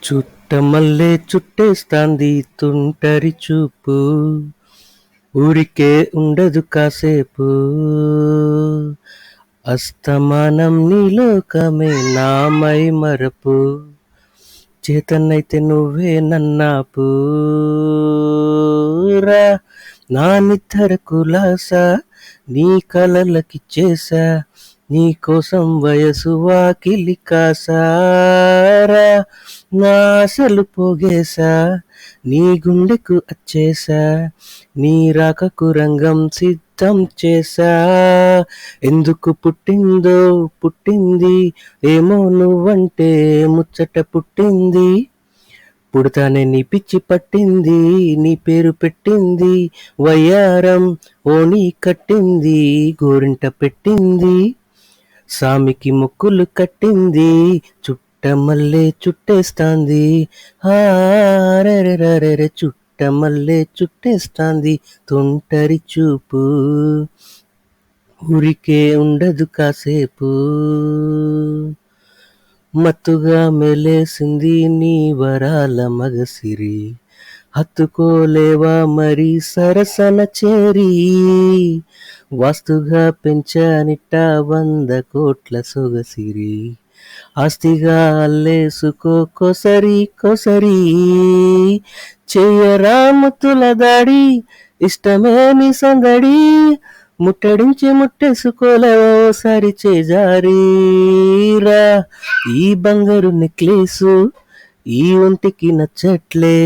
చుట్టమల్లే చుట్టేస్తాంది తుంటరి చూపు, ఊరికే ఉండదు కాసేపు. అస్తమానం నీలోకమే నామై మరపు, చేతనైతే నువ్వే నన్నాపు. రా నా నిద్ర కులాసా, నీ కలలకిచ్చేసా, నీ కోసం వయసు వాకిలి కాసారా. నా ఆశలు పోగేశా, నీ గుండెకు అచ్చేసా, నీ రాకకు రంగం సిద్ధం చేసా. ఎందుకు పుట్టిందో పుట్టింది, ఏమో నువ్వంటే ముచ్చట పుట్టింది. పుడతానే నీ పిచ్చి పట్టింది, నీ పేరు పెట్టింది వయ్యారం. ఓణి కట్టింది, గోరింట పెట్టింది, సామికి మొక్కులు కట్టింది, చుట్టమల్లే చుట్టేస్తాంది. హారెరెరెరె చుట్టమల్లే చుట్టేస్తాంది తుంటరి చూపు, ఊరికే ఉండదు కాసేపు. మత్తుగా మెలేసింది నీ వరాల మగసిరి, హత్తుకోలేవా మరి సరసన చేరి. వాస్తుగా పెంచానిట 100 కోట్ల సొగసిరి, ఆస్తిగా అల్లేసుకో కొసరి కొసరి. చెయ్యరా ముత్తుల దాడి, ఇష్టమే నీ సందడి, ముట్టడించి ముట్టేసుకోలేవోసారి చేజారీరా. ఈ బంగారు నెక్లేసు ఈ ఒంటికి నచ్చట్లే,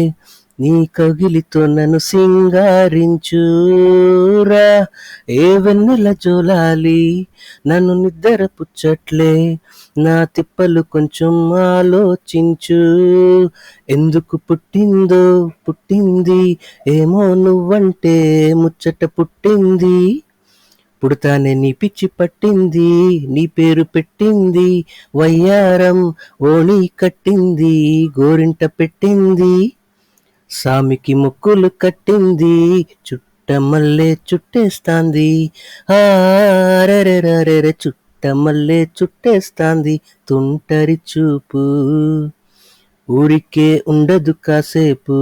నీ కగిలితో నన్ను సింగారించురా. ఏ వెన్నెల జోలాలి నన్ను నిద్ర పుచ్చట్లే, నా తిప్పలు కొంచెం ఆలోచించు. ఎందుకు పుట్టిందో పుట్టింది, ఏమో నువ్వంటే ముచ్చట పుట్టింది. పుడతానే నీ పిచ్చి పట్టింది, నీ పేరు పెట్టింది వయ్యారం. ఓణి కట్టింది, గోరింట పెట్టింది, సామికి మొక్కులు కట్టింది, చుట్టమల్లే చుట్టేస్తాంది. హారెరెరెరె చుట్టమల్లే చుట్టేస్తాంది తుంటరి చూపు, ఊరికే ఉండదు కాసేపు.